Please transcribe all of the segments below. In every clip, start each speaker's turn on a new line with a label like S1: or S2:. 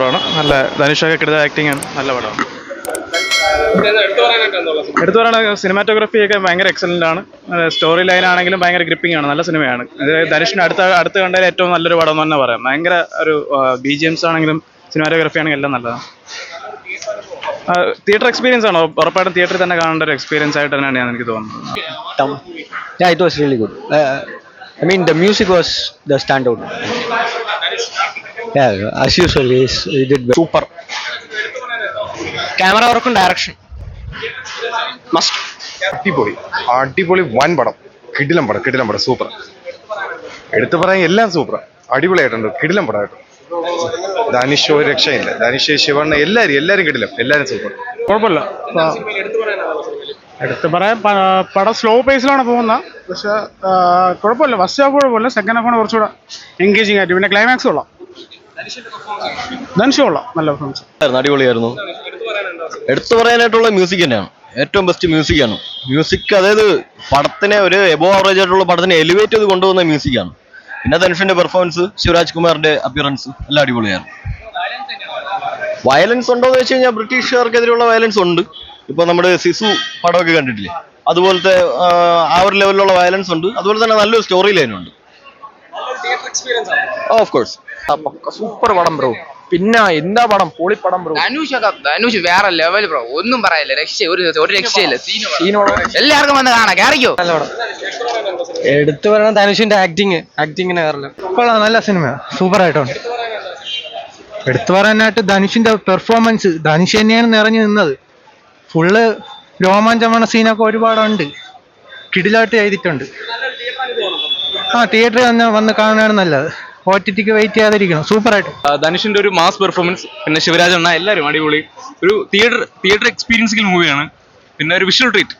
S1: പടമാണ്. നല്ല ധനുഷൊക്കെ കിട്ടുന്ന ആക്ടിങ് ആണ്. നല്ല പടമാണ്. എടുത്തു പറയുന്നത് സിനിമാറ്റോഗ്രാഫിയൊക്കെ ഭയങ്കര എക്സലൻ്റ് ആണ്. സ്റ്റോറി ലൈൻ ആണെങ്കിലും ഭയങ്കര ഗ്രിപ്പിംഗ് ആണ്. നല്ല സിനിമയാണ് ഇത്. ധനുഷിന് അടുത്ത് കണ്ടതിൽ ഏറ്റവും നല്ലൊരു പടം എന്ന് തന്നെ പറയാം. ഭയങ്കര ഒരു BGMs ആണെങ്കിലും സിനിമാറ്റോഗ്രാഫി ആണെങ്കിലും എല്ലാം നല്ലതാണ്. തിയേറ്റർ എക്സ്പീരിയൻസ് ആണോ? ഉറപ്പായിട്ടും തിയേറ്ററിൽ തന്നെ കാണേണ്ട ഒരു എക്സ്പീരിയൻസ് ആയിട്ട് തന്നെയാണ് എനിക്ക് തോന്നുന്നത്.
S2: Yeah, it was really good. I mean, the music was the standout. Yeah, as usual, he did well.
S3: Super. Camera work and direction. Must.
S4: അടിപൊളി വൻ പടം. കിടിലം പടം സൂപ്പർ. എടുത്തു പറയാൻ എല്ലാം സൂപ്പർ. അടിപൊളിയായിട്ടുണ്ട്. കിടിലം പടമായിട്ട്. ധനുഷ് ഒരു രക്ഷയില്ല. ധനുഷ്, ശിവണ്ണ, എല്ലാരും കിടിലം. എല്ലാരും സൂപ്പർ.
S1: കുഴപ്പമില്ല. എടുത്ത് പറയാൻ പടം സ്ലോ പേസിലാണ് പോകുന്നത്. പക്ഷെ കുഴപ്പമില്ല. ഫസ്റ്റ് ഹാഫ് കുഴപ്പമില്ല. സെക്കൻഡ് ഹാഫാണ് കുറച്ചുകൂടെ എൻഗേജിങ് ആയിട്ട്. പിന്നെ ക്ലൈമാക്സ് കൊള്ളാം. ധനുഷ് കൊള്ളാം. നല്ല പെർഫോമൻസ്.
S5: അടിപൊളിയായിരുന്നു. എടുത്തു പറയാനായിട്ടുള്ള മ്യൂസിക് തന്നെയാണ് ഏറ്റവും ബെസ്റ്റ് മ്യൂസിക്കാണ്. മ്യൂസിക് അതായത് പടത്തിനെ ഒരു എബോ ആവറേജ് ആയിട്ടുള്ള പടത്തിനെ എലിവേറ്റ് ചെയ്ത് കൊണ്ടുപോകുന്ന മ്യൂസിക്കാണ്. പിന്നെ ധനുഷിന്റെ പെർഫോമൻസ്, ശിവരാജ് കുമാറിന്റെ അപ്പിയറൻസ് എല്ലാം അടിപൊളിയാണ്. വയലൻസ് ഉണ്ടോ എന്ന് വെച്ച് കഴിഞ്ഞാൽ ബ്രിട്ടീഷുകാർക്കെതിരെയുള്ള വയലൻസ് ഉണ്ട്. ഇപ്പൊ നമ്മുടെ സിസു പടമൊക്കെ കണ്ടിട്ടില്ലേ, അതുപോലത്തെ ആ ഒരു ലെവലിലുള്ള വയലൻസ് ഉണ്ട്. അതുപോലെ തന്നെ നല്ലൊരു സ്റ്റോറി ലൈനുണ്ട്. ഓഫ് കോഴ്സ്
S3: സൂപ്പർ പടം ബ്രോ. പിന്നെ എന്താ പടം, പൊളിപ്പടം ബ്രോ. ധനുഷ് വേറെ ലെവൽ ബ്രോ. ഒന്നും പറയില്ല. ഒരു രക്ഷയില്ല. എല്ലാവർക്കും വന്ന് കാണാം. കയറിക്കോ.
S2: എടുത്തു പറയുന്നത് ധനുഷിന്റെ ആക്ടിങ്ങിന് കയറില്ല. നല്ല സിനിമ, സൂപ്പർ ആയിട്ടുണ്ട്. എടുത്തു പറയാനായിട്ട് ധനുഷിന്റെ പെർഫോമൻസ്, ധനുഷ് തന്നെയാണ് നിറഞ്ഞു നിന്നത്. ഫുള്ള് രോമാഞ്ചമാണ്. സീനൊക്കെ ഒരുപാടുണ്ട്. കിടിലായിട്ട് ചെയ്തിട്ടുണ്ട്. തിയേറ്ററിൽ വന്ന് കാണാനാണ് നല്ലത്. OTTക്ക് വെയിറ്റ് ചെയ്യാതിരിക്കണം. സൂപ്പറായിട്ട്
S6: ധനുഷിന്റെ ഒരു മാസ് പെർഫോമൻസ്, പിന്നെ ശിവരാജ് അണ്ണ, എല്ലാവരും അടിപൊളി. ഒരു തിയേറ്റർ എക്സ്പീരിയൻസിംഗ് മൂവിയാണ്. പിന്നെ ഒരു വിഷ്വൽ ട്രീറ്റ്,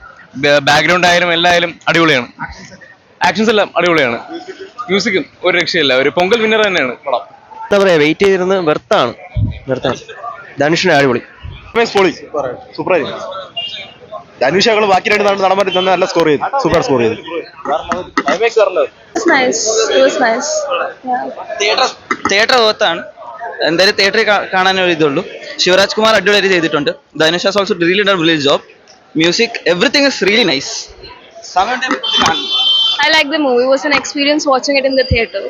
S6: ബാക്ക്ഗ്രൗണ്ട് ആയാലും എല്ലായാലും അടിപൊളിയാണ്. ആക്ഷൻസ് എല്ലാം അടിപൊളിയാണ്. മ്യൂസിക്കും ഒരു രക്ഷയില്ല. ഒരു പൊങ്കൽ വിന്നർ തന്നെയാണ് പടം.
S5: എന്താ പറയാ, വെയിറ്റ് ചെയ്തിരുന്ന് വെർത്താണ്. ധനുഷിന്റെ അടിപൊളി.
S4: സൂപ്പറായിരുന്നു. ധനുഷ് ഞങ്ങൾ ബാക്കി രണ്ട് നടന്മാർ തന്നെ നല്ല സ്കോർ ചെയ്തു. സൂപ്പർ സ്കോർ ചെയ്തു.
S3: തിയേറ്റർ ഓർത്താണ്. എന്തായാലും തിയേറ്ററിൽ കാണാനൊരു ഇതുള്ളൂ. ശിവരാജ് കുമാർ അടിപൊളി ചെയ്തിട്ടുണ്ട്. Dhanush has also really done real job. Music, everything is really nice.
S7: I like the movie. It was an experience watching it in the theater.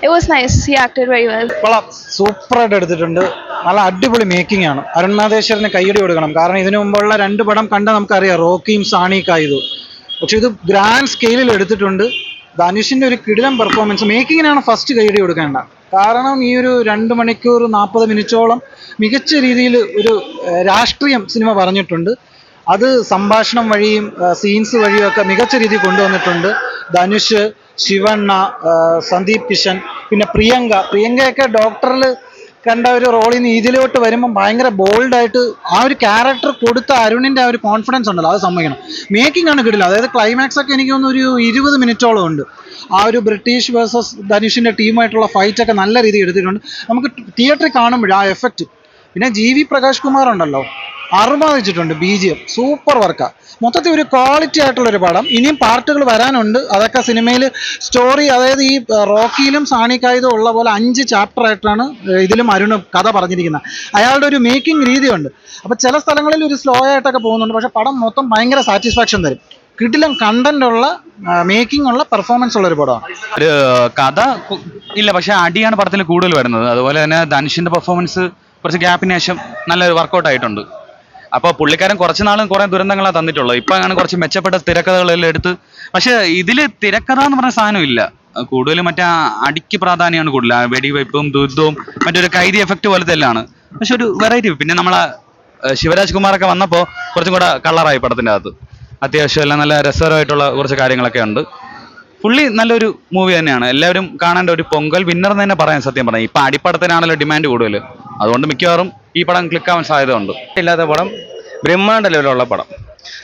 S7: It was nice. He acted very well.
S2: സൂപ്പറായിട്ട് എടുത്തിട്ടുണ്ട്. നല്ല അടിപൊളി making ആണ്. അരുൺ മാധേശ്വരന് കൈയടി കൊടുക്കണം. കാരണം ഇതിനു മുമ്പുള്ള 2 പടം കണ്ടാൽ നമുക്കറിയാം, റോക്കിയും സാണിക്കായതു. പക്ഷെ ഇത് ഗ്രാൻഡ് സ്കെയിലിൽ എടുത്തിട്ടുണ്ട്. ധനുഷിന്റെ ഒരു കിടിലം പെർഫോമൻസ്. മേക്കിങ്ങിനാണ് ഫസ്റ്റ് കൈയടി കൊടുക്കേണ്ട. കാരണം ഈ ഒരു 2 മണിക്കൂർ 40 മിനിറ്റോളം മികച്ച രീതിയിൽ ഒരു രാഷ്ട്രീയം സിനിമ പറഞ്ഞിട്ടുണ്ട്. അത് സംഭാഷണം വഴിയും സീൻസ് വഴിയും ഒക്കെ മികച്ച രീതിയിൽ കൊണ്ടുവന്നിട്ടുണ്ട്. ധനുഷ്, ശിവണ്ണ, സന്ദീപ് കിഷൻ, പിന്നെ പ്രിയങ്കയൊക്കെ ഡോക്ടറിൽ കണ്ട ഒരു റോളിൽ നിന്ന് ഇതിലോട്ട് വരുമ്പോൾ ഭയങ്കര ബോൾഡായിട്ട് ആ ഒരു ക്യാരക്ടർ കൊടുത്ത അരുണിൻ്റെ ആ ഒരു കോൺഫിഡൻസ് ഉണ്ടല്ലോ, അത് സമ്മതിക്കണം. മേക്കിംഗ് ആണ് കിട്ടില്ല. അതായത് ക്ലൈമാക്സ് ഒക്കെ എനിക്ക് തോന്നുന്നു ഒരു 20 മിനിറ്റോളം ഉണ്ട്. ആ ഒരു ബ്രിട്ടീഷ് വേഴ്സസ് ധനുഷിൻ്റെ ടീമായിട്ടുള്ള ഫൈറ്റൊക്കെ നല്ല രീതിയിൽ എടുത്തിട്ടുണ്ട്. നമുക്ക് തിയേറ്ററിൽ കാണുമ്പോൾ ആ എഫക്റ്റ്. പിന്നെ GV പ്രകാശ് കുമാർ ഉണ്ടല്ലോ, അറുമാദിച്ചിട്ടുണ്ട്. BGM സൂപ്പർ വർക്കാണ്. മൊത്തത്തിൽ ഒരു ക്വാളിറ്റി ആയിട്ടുള്ളൊരു പടം. ഇനിയും പാർട്ടുകൾ വരാനുണ്ട്. അതൊക്കെ സിനിമയിൽ സ്റ്റോറി, അതായത് ഈ റോക്കിയിലും സാണിക്കായതും ഉള്ള പോലെ 5 ചാപ്റ്റർ ആയിട്ടാണ് ഇതിലും അരുൺ കഥ പറഞ്ഞിരിക്കുന്നത്. അയാളുടെ ഒരു മേക്കിംഗ് രീതിയുണ്ട്. അപ്പോൾ ചില സ്ഥലങ്ങളിൽ ഒരു സ്ലോ ആയിട്ടൊക്കെ പോകുന്നുണ്ട്. പക്ഷെ പടം മൊത്തം ഭയങ്കര സാറ്റിസ്ഫാക്ഷൻ തരും. കിടിലം കണ്ടന്റ് ഉള്ള, മേക്കിംഗ് ഉള്ള, പെർഫോമൻസ് ഉള്ള ഒരു പടമാണ്.
S6: ഒരു കഥ ഇല്ല, പക്ഷെ അടിയാണ് പടത്തിൽ കൂടുതൽ വരുന്നത്. അതുപോലെ തന്നെ ധനുഷിന്റെ പെർഫോമൻസ് കുറച്ച് ഗ്യാപ്പിന് ശേഷം നല്ലൊരു വർക്കൗട്ട് ആയിട്ടുണ്ട്. അപ്പോൾ പുള്ളിക്കാരൻ കുറച്ച് നാളും കുറേ ദുരന്തങ്ങളാണ് തന്നിട്ടുള്ളത്. ഇപ്പം അങ്ങനെ കുറച്ച് മെച്ചപ്പെട്ട തിരക്കഥകളെല്ലാം എടുത്ത്. പക്ഷെ ഇതിൽ തിരക്കഥ എന്ന് പറഞ്ഞ സാധനം ഇല്ല. കൂടുതലും മറ്റേ അടിക്ക് പ്രാധാന്യമാണ് കൂടുതൽ. വെടിവെപ്പും ദുരിതവും മറ്റൊരു കൈദി എഫക്റ്റ് പോലത്തെ എല്ലാമാണ്. പക്ഷെ ഒരു വെറൈറ്റി. പിന്നെ നമ്മളെ ശിവരാജ് കുമാറൊക്കെ വന്നപ്പോൾ കുറച്ചും കൂടെ കളറായി പടത്തിൻ്റെ അകത്ത്. അത്യാവശ്യം എല്ലാം നല്ല രസകരമായിട്ടുള്ള കുറച്ച് കാര്യങ്ങളൊക്കെ ഉണ്ട്. പുള്ളി നല്ലൊരു മൂവി തന്നെയാണ്. എല്ലാവരും കാണേണ്ട ഒരു പൊങ്കൽ വിന്നർ എന്ന് തന്നെ പറയാൻ സത്യം പറഞ്ഞാൽ. ഇപ്പം അടിപ്പടത്തിനാണല്ലോ ഡിമാൻഡ് കൂടുതൽ. അതുകൊണ്ട് മിക്കവാറും ഈ പടം ക്ലിക്കാവാൻ സാധ്യത ഉണ്ട്.
S3: ഇല്ലാത്ത പടം, ബ്രഹ്മാണ്ഡ ലെവലുള്ള പടം.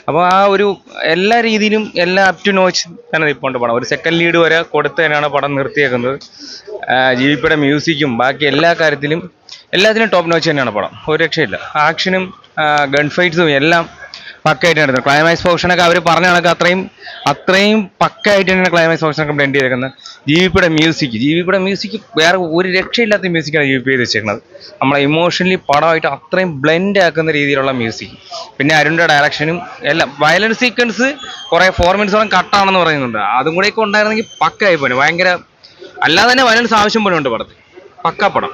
S3: അപ്പോൾ ആ ഒരു എല്ലാ രീതിയിലും എല്ലാം അപ് ടു നോച്ച് തന്നെ ഇപ്പോൾ പടം. ഒരു സെക്കൻഡ് ലീഡ് വരെ കൊടുത്ത് തന്നെയാണ് പടം നിർത്തിയേക്കുന്നത്. GVPയുടെ മ്യൂസിക്കും ബാക്കി എല്ലാ കാര്യത്തിലും എല്ലാത്തിനും ടോപ്പ് നോച്ച് തന്നെയാണ് പടം. ഒരു രക്ഷയില്ല. ആക്ഷനും ഗൺ ഫൈറ്റ്സും എല്ലാം പക്കയായിട്ട് എടുത്തത്. ക്ലൈമാക്സ് പോർഷനൊക്കെ അവർ പറഞ്ഞ കണക്ക് അത്രയും പക്കയായിട്ട് തന്നെയാണ് ക്ലൈമാക്സ് പോർഷനൊക്കെ ബ്ലെൻഡ് ചെയ്തേക്കുന്നത്. ജീവിപ്പിയുടെ മ്യൂസിക് വേറെ ഒരു രക്ഷയില്ലാത്ത മ്യൂസിക്കാണ് ജീവിപ്പ് ചെയ്ത് വെച്ചേക്കുന്നത്. നമ്മളെ ഇമോഷണലി പടമായിട്ട് അത്രയും ബ്ലെൻഡ് ആക്കുന്ന രീതിയിലുള്ള മ്യൂസിക്. പിന്നെ അരുണിൻ്റെ ഡയറക്ഷനും എല്ലാം. വയലൻസ് സീക്വൻസ് കുറേ 4 മിനിറ്റ്സോളം കട്ടാണെന്ന് പറയുന്നുണ്ട്. അതും കൂടെയൊക്കെ ഉണ്ടായിരുന്നെങ്കിൽ പക്കയായി പോയി. ഭയങ്കര അല്ലാതെ തന്നെ വയലൻസ് ആവശ്യം പോലെ ഉണ്ട് പടത്തിൽ. പക്ക പടം.